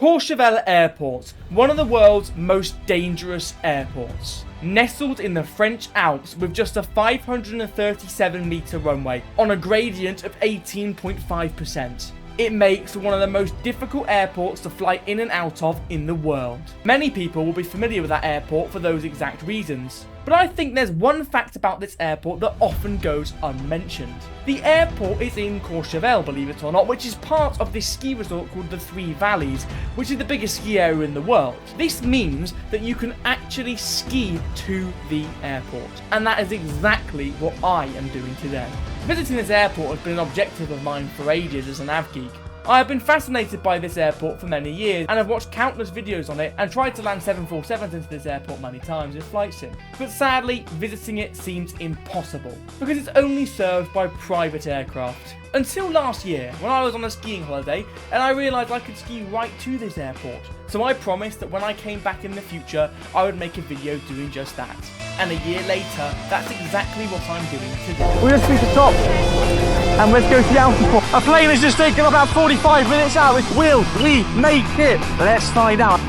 Courchevel Airport, one of the world's most dangerous airports. Nestled in the French Alps with just a 537-metre runway on a gradient of 18.5%. It makes one of the most difficult airports to fly in and out of in the world. Many people will be familiar with that airport for those exact reasons. But I think there's one fact about this airport that often goes unmentioned. The airport is in Courchevel, believe it or not, which is part of this ski resort called the Three Valleys, which is the biggest ski area in the world. This means that you can actually ski to the airport. And that is exactly what I am doing today. Visiting this airport has been an objective of mine for ages as an av geek. I have been fascinated by this airport for many years and have watched countless videos on it and tried to land 747s into this airport many times in flight sim. But sadly, visiting it seems impossible because it's only served by private aircraft. Until last year, when I was on a skiing holiday and I realised I could ski right to this airport. So I promised that when I came back in the future, I would make a video doing just that. And a year later, that's exactly what I'm doing today. We're just reach the top and let's go to the altitude. A plane has just taken about 45 minutes out. Will we make it? Let's find out.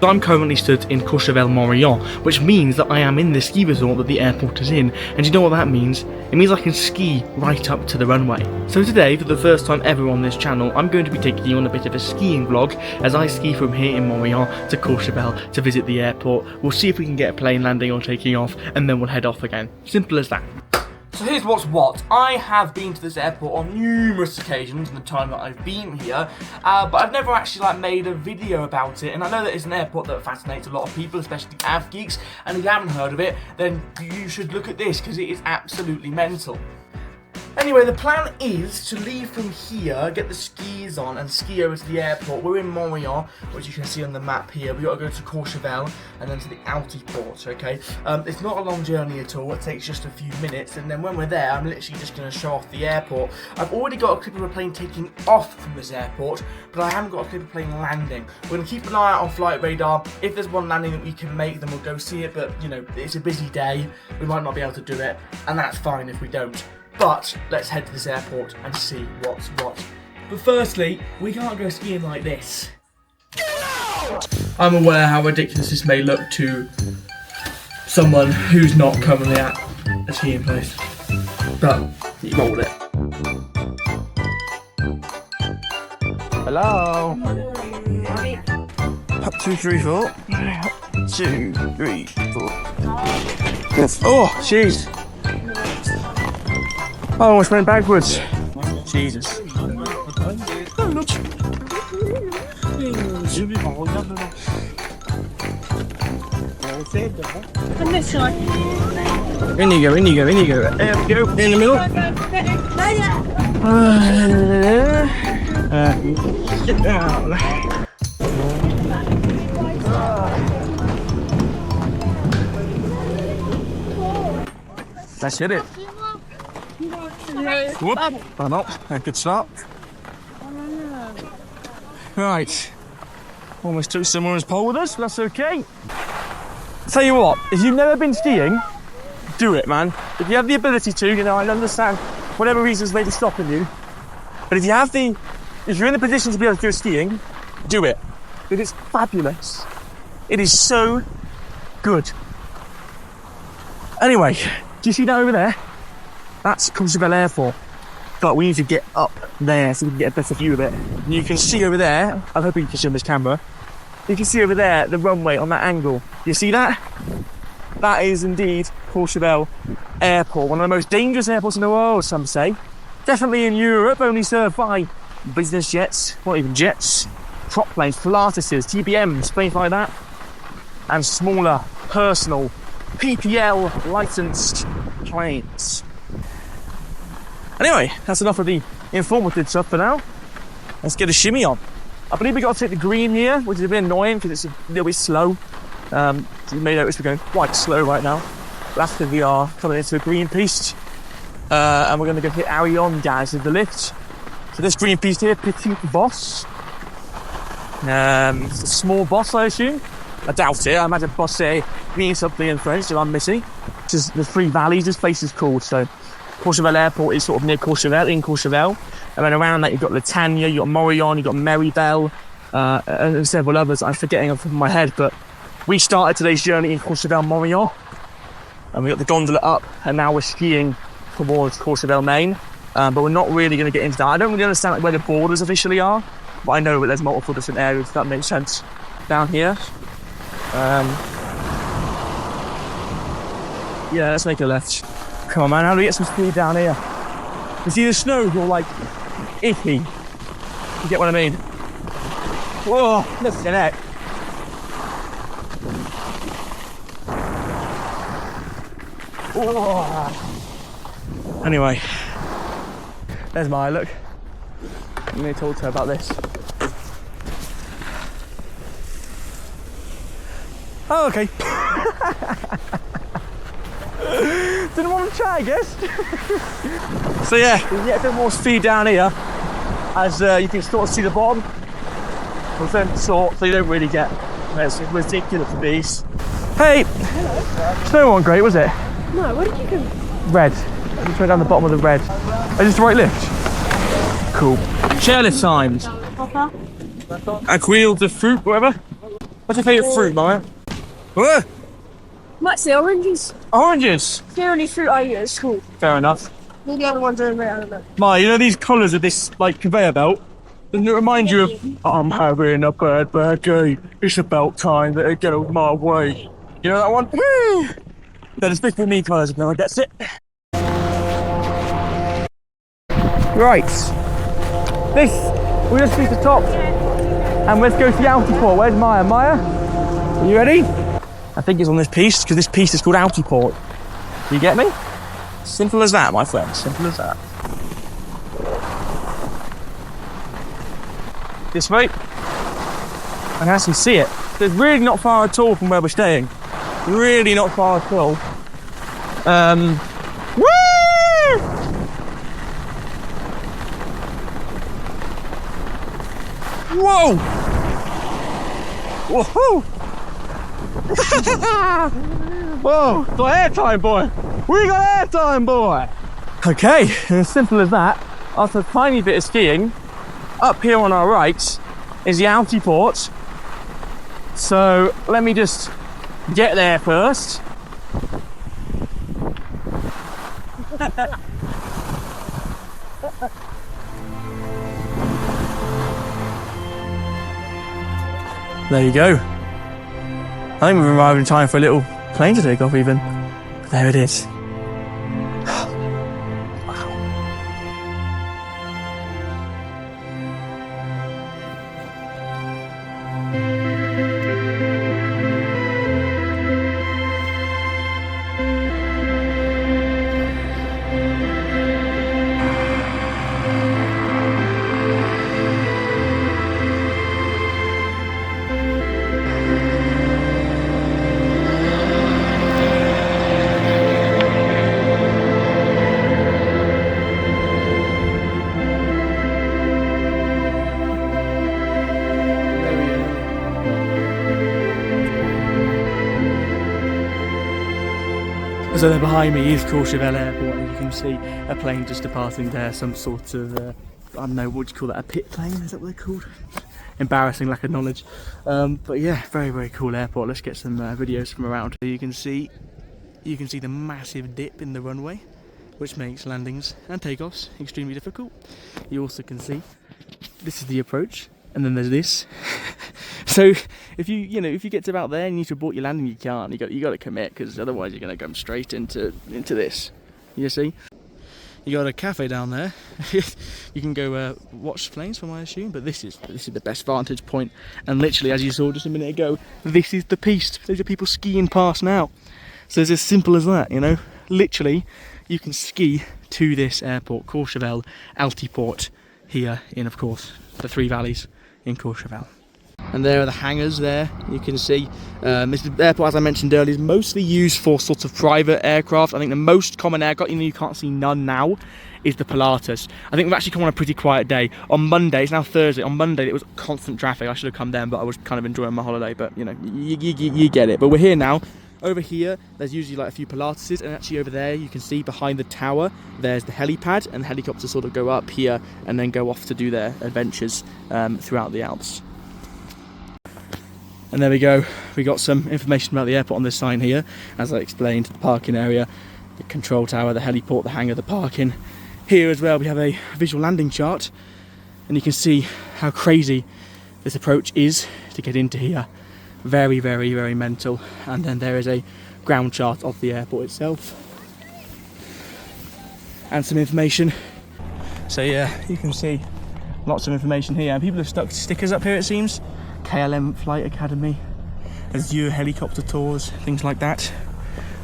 I'm currently stood in Courchevel Moriond, which means that I am in the ski resort that the airport is in, and you know what that means? It means I can ski right up to the runway. So today, for the first time ever on this channel, I'm going to be taking you on a bit of a skiing vlog as I ski from here in Moriond to Courchevel to visit the airport. We'll see if we can get a plane landing or taking off, and then we'll head off again. Simple as that. So here's what's what. I have been to this airport on numerous occasions in the time that I've been here, but I've never actually made a video about it, and I know that it's an airport that fascinates a lot of people, especially av geeks, and if you haven't heard of it, then you should look at this because it is absolutely mental. Anyway, the plan is to leave from here, get the skis on and ski over to the airport. We're in Moriond, which you can see on the map here. We've got to go to Courchevel and then to the altitude, okay? It's not a long journey at all. It takes just a few minutes, and then when we're there, I'm literally just going to show off the airport. I've already got a clip of a plane taking off from this airport, but I haven't got a clip of a plane landing. We're going to keep an eye out on flight radar. If there's one landing that we can make, then we'll go see it, but, you know, it's a busy day. We might not be able to do it, and that's fine if we don't. But let's head to this airport and see what's what. But firstly, we can't go skiing like this. I'm aware how ridiculous this may look to someone who's not currently at a skiing place, but you roll with it. Hello. 2, 3, 4. 2, 3, 4. Yes. Oh, jeez. I almost went backwards. Jesus. In you go, in you go, in you go. There we go, in the middle. Get down. Let's hit it. Whoop, I'm up. Good start. Right. Almost took someone's pole with us, but that's okay. Tell you what, if you've never been skiing, do it, man. If you have the ability to, you know, I understand whatever reasons may be stopping you. But if you're in a position to be able to go skiing, do it. It is fabulous. It is so good. Anyway, do you see that over there? That's Courchevel Airport, but we need to get up there so we can get a better view of it. And you can see over there, I'm hoping you can see on this camera, you can see over there the runway on that angle. You see that? That is indeed Courchevel Airport, one of the most dangerous airports in the world, some say. Definitely in Europe, only served by business jets, not even jets, prop planes, Pilatuses, TBMs, planes like that, and smaller, personal, PPL licensed planes. Anyway, that's enough of the informative stuff for now. Let's get a shimmy on. I believe we got to take the green here, which is a bit annoying because it's a little bit slow. You may notice we're going quite slow right now. But after we are coming into a green piste, And we're going to go hit Aviation, guys, with the lift. So this green piece here, Petit Boss. It's a small boss, I assume. I doubt it. I imagine bosse means something in French, so I'm missing. This is the Three Valleys, this place is called. So Courchevel Airport is sort of near Courchevel, in Courchevel. And then around that you've got Latania, you've got Moriond, you've got Maribel, and several others I'm forgetting off the top of my head. But we started today's journey in Courchevel Moriond. And we got the gondola up, and now we're skiing towards Courchevel Main. But we're not really going to get into that. I don't really understand like, where the borders officially are. But I know that there's multiple different areas, if that makes sense, down here. Yeah, let's make a left. Come on, man, how do we get some speed down here? You see the snow's all like icky. You get what I mean? Whoa, listen at it. Whoa. Anyway, there's my look. I'm going to talk to her about this. Oh, okay. Didn't want to try, I guess. So yeah, you can get a bit more speed down here as you can sort of see the bottom. So you don't really get it's ridiculous beast. Hey! Hello. Snow wasn't great, was it? No, where did you go? Red. I just went down the bottom of the red. Is this the right lift? Cool. Chairlift times. Acquiles of fruit, whatever. What's your favourite fruit, Maya? What? Might say oranges. Oranges. It's the only fruit I eat at school. Fair enough. All the other ones are I don't know. Maya, you know these collars of this like conveyor belt? Doesn't it remind you of I'm having a bad day. It's about time that I get out of my way. You know that one? Woo! They're the Spiffy Me colours if no one gets it. Right. We just reached the top. And let's go to the Altiport. Where's Maya? Maya? Are you ready? I think it's on this piece, because this piece is called Altiport. You get me? Simple as that, my friend. Simple as that. This way. I can actually see it. So it's really not far at all from where we're staying. Really not far at all. Woo! Whoa! Woohoo! Whoa! Got airtime, boy! We got airtime, boy! Okay, and as simple as that, after a tiny bit of skiing, up here on our right is the Altiport. So let me just get there first. There you go. I think we've arrived in time for a little plane to take off even. But there it is. So there behind me is Courchevel Airport, and you can see a plane just departing there, some sort of, I don't know, what do you call that, a pit plane, is that what they're called? Embarrassing lack of knowledge. But yeah, very, very cool airport. Let's get some videos from around. You can see the massive dip in the runway, which makes landings and takeoffs extremely difficult. You also can see, this is the approach, and then there's this. So if you get to about there and you need to abort your landing, you can't. You got to commit, because otherwise you're going to come straight into this. You see, you got a cafe down there. You can go watch planes from, I assume, but this is the best vantage point. And literally, as you saw just a minute ago, this is the piste. Those are people skiing past now. So it's as simple as that, you know. Literally, you can ski to this airport, Courchevel Altiport, here in, of course, the Three Valleys in Courchevel. and there are the hangars there, you can see. This airport, as I mentioned earlier, is mostly used for sort of private aircraft. I think the most common aircraft, you can't see none now, is the Pilatus. I think we've actually come on a pretty quiet day. On Monday, it's now Thursday, on Monday it was constant traffic. I should have come then, but I was kind of enjoying my holiday, but you know, you get it. But we're here now. Over here, there's usually like a few Pilatuses, and actually over there, you can see behind the tower, there's the helipad, and the helicopters sort of go up here and then go off to do their adventures throughout the Alps. And there we go, we got some information about the airport on this sign here. As I explained, the parking area, the control tower, the heliport, the hangar, the parking. Here as well we have a visual landing chart, and you can see how crazy this approach is to get into here. Very, very, very mental. And then there is a ground chart of the airport itself. And some information. So yeah, you can see lots of information here. And people have stuck stickers up here, it seems. KLM Flight Academy, Azure helicopter tours, things like that.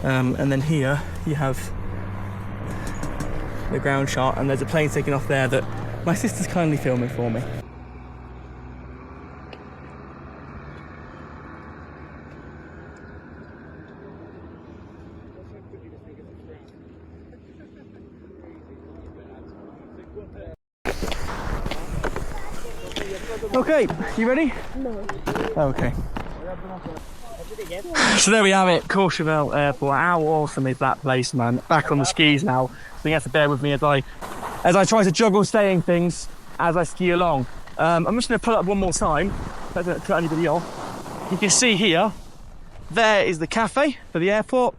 And then here you have the ground chart, and there's a plane taking off there that my sister's kindly filming for me. Okay, you ready? No. Okay. So there we have it, Courchevel Airport. How awesome is that place, man? Back on the skis now. I think you have to bear with me as I try to juggle saying things as I ski along. I'm just going to pull up one more time. Don't cut anybody off. You can see here, there is the cafe for the airport.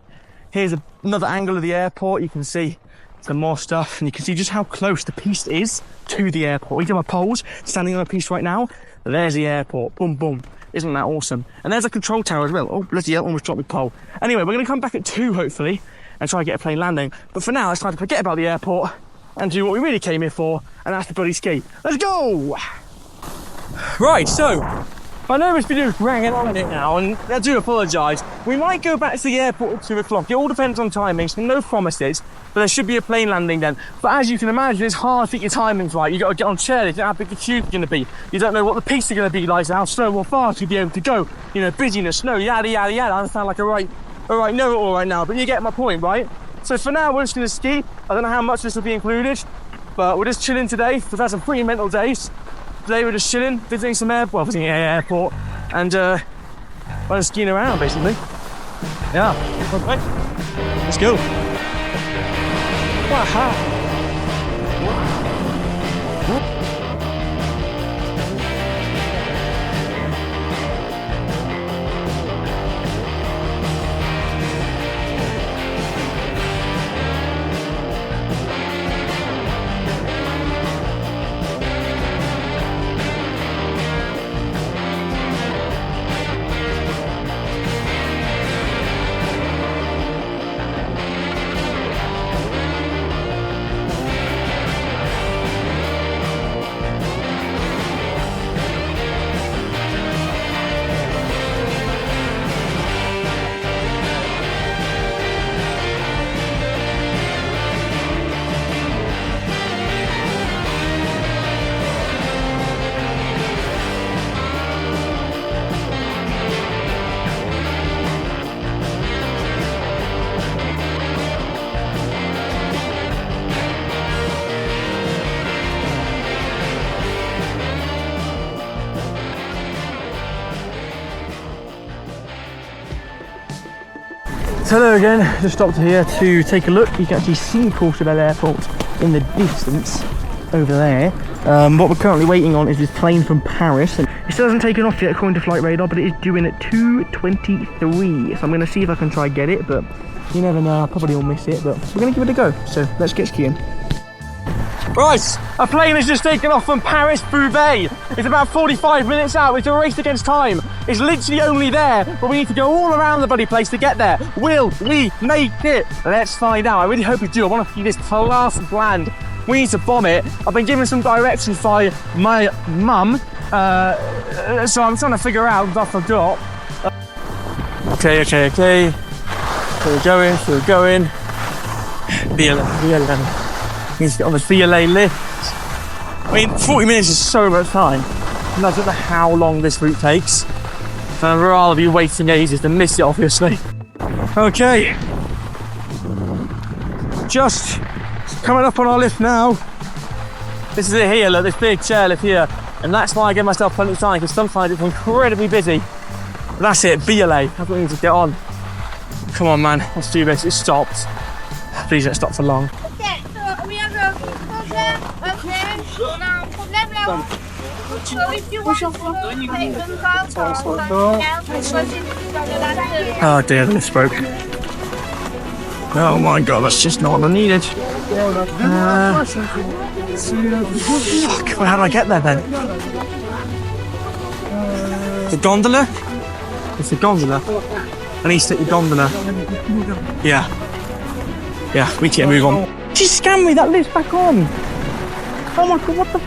Here's another angle of the airport. You can see some more stuff, and you can see just how close the piste is to the airport. We do my poles, standing on a piste right now. There's the airport. Boom, boom. Isn't that awesome? And there's a control tower as well. Oh, bloody hell, almost dropped my pole. Anyway, we're going to come back at 2, hopefully, and try and get a plane landing. But for now, it's time to forget about the airport and do what we really came here for, and that's the bloody ski. Let's go! Right, so I know this video's dragging on it now, and I do apologise. We might go back to the airport at 2 o'clock. It all depends on timings, no promises, but there should be a plane landing then. But as you can imagine, it's hard to get your timings right. You've got to get on chairlift, you don't know how big the tube's going to be. You don't know what the piste is going to be like, how slow or fast you'll be able to go. You know, busyness, snow, yada, yada, yada. I sound like a right know-it-all right now, but you get my point, right? So for now, we're just going to ski. I don't know how much this will be included, but we're just chilling today. We've had some pretty mental days. Today we're just chilling, visiting some visiting an airport, and just skiing around basically. Yeah, okay. Let's go. Waha. Hello again, just stopped here to take a look. You can actually see Courchevel Airport in the distance over there. What we're currently waiting on is this plane from Paris, and it still hasn't taken off yet according to flight radar, but it is due in at 2:23. So I'm going to see if I can try and get it, but you never know, I probably will miss it, but we're going to give it a go. So let's get skiing. Right, a plane has just taken off from Paris Roubaix. It's about 45 minutes out. It's a race against time. It's literally only there, but we need to go all around the bloody place to get there. Will we make it? Let's find out. I really hope we do. I want to see this class land. We need to bomb it. I've been given some directions by my mum, so I'm trying to figure out what I forgot. Okay. So we're going. VLA. Needs to get on the VLA lift. I mean, 40 minutes is so much time. And I don't know how long this route takes. And I'd rather be waiting ages than miss it, obviously. Okay. Just coming up on our lift now. This is it here, look, this big chairlift here. And that's why I give myself plenty of time, because sometimes it's incredibly busy. But that's it, VLA. That's what we need to get on. Come on, man, let's do this. It stopped. Please don't stop for long. Okay, so we have a problem. Okay, now problem level. So if you want to take them out or something else, Oh dear, the lift broke. Oh my god, that's just not what I needed. Fuck, well, how do I get there then? The gondola? It's the gondola. I need to take the gondola. Yeah. Yeah, we need to move on. She scammed me, that lift's back on. Oh my god, what the?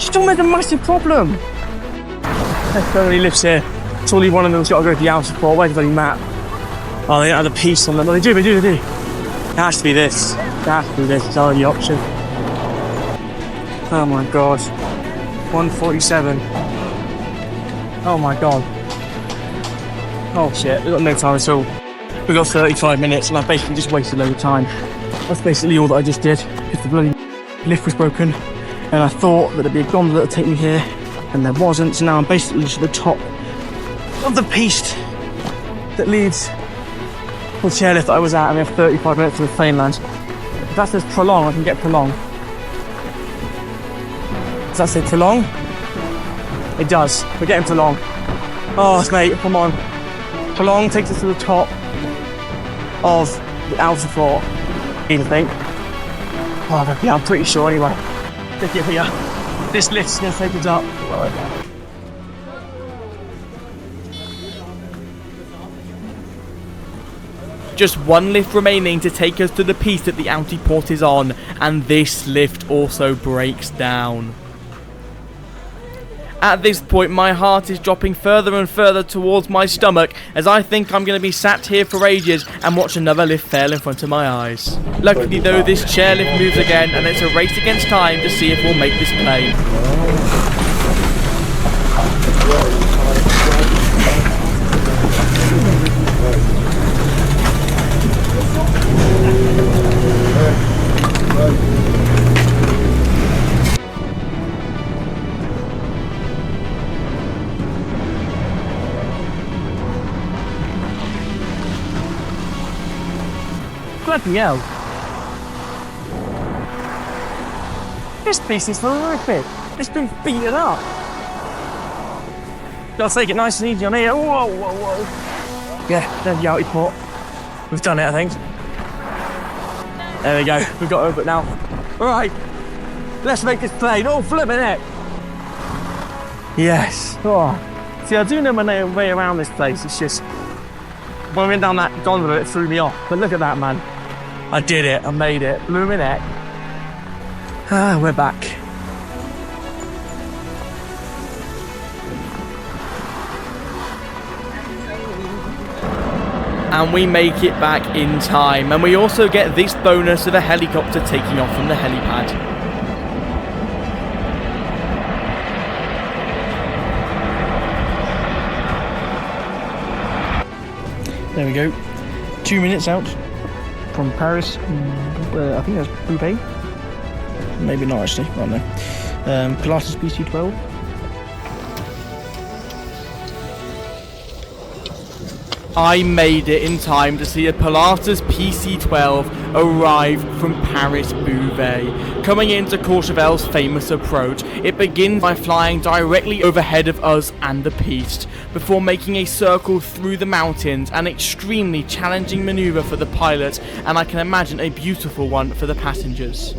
She still made a massive problem. There's so many lifts here. Surely one of them's got to go to the outer port. Where's the bloody map? Oh, they don't have the piece on them. Oh, they do. It has to be this. It has to be this. It's the only option. Oh my god. 147. Oh my god. Oh shit, we've got no time at all. We've got 35 minutes and I basically just wasted a load of time. That's basically all that I just did, because the bloody lift was broken and I thought that there'd be a gondola that would take me here and there wasn't, so now I'm basically just at the top of the piste that leads to the chairlift that I was at, and we have 35 minutes to the plane land. If that says prolong, I can get prolong. Does that say prolong? It does. We're getting prolong. Oh, mate, come on. Prolong takes us to the top of the outer floor. I think. Oh, yeah, I'm pretty sure anyway. Look at here. This lift's gonna take us up. Just one lift remaining to take us to the piste that the outer port is on, and this lift also breaks down. At this point, my heart is dropping further and further towards my stomach, as I think I'm going to be sat here for ages and watch another lift fail in front of my eyes. Luckily though, this chairlift moves again, and it's a race against time to see if we'll make this plane. Bloody hell. This piece is horrific. It's been beaten up. Gotta take it nice and easy on here. Whoa. Yeah, there's the outer port. We've done it, I think. There we go. We've got over it now. Alright. Let's make this plane. Oh, flipping it. Yes. Oh. See, I do know my way around this place. It's just, when we went down that gondola, it threw me off. But look at that, man. I did it. I made it. Blooming heck. Ah, we're back. And we make it back in time, and we also get this bonus of a helicopter taking off from the helipad. There we go. 2 minutes out from Paris. I think that's Roubaix. Maybe not actually. I don't know. Pilatus piste 12. I made it in time to see a Pilatus PC-12 arrive from Paris-Roubaix. Coming into Courchevel's famous approach, it begins by flying directly overhead of us and the piste, before making a circle through the mountains, an extremely challenging manoeuvre for the pilot, and I can imagine a beautiful one for the passengers.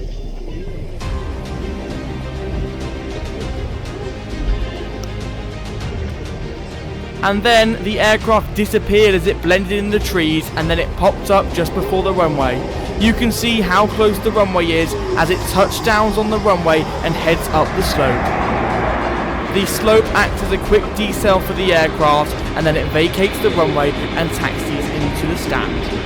And then the aircraft disappeared as it blended in the trees, and then it popped up just before the runway. You can see how close the runway is as it touchdowns on the runway and heads up the slope. The slope acts as a quick decel for the aircraft, and then it vacates the runway and taxis into the stand.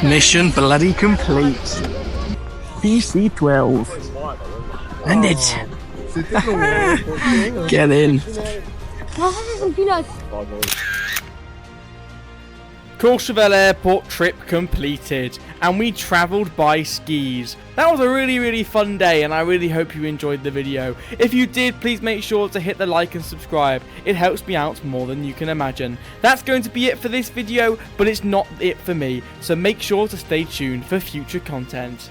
Mission bloody complete. PC-12. And it. Get in. Courchevel Airport trip completed, and we travelled by skis. That was a really fun day, and I really hope you enjoyed the video. If you did, please make sure to hit the like and subscribe. It helps me out more than you can imagine. That's going to be it for this video, but it's not it for me, so make sure to stay tuned for future content.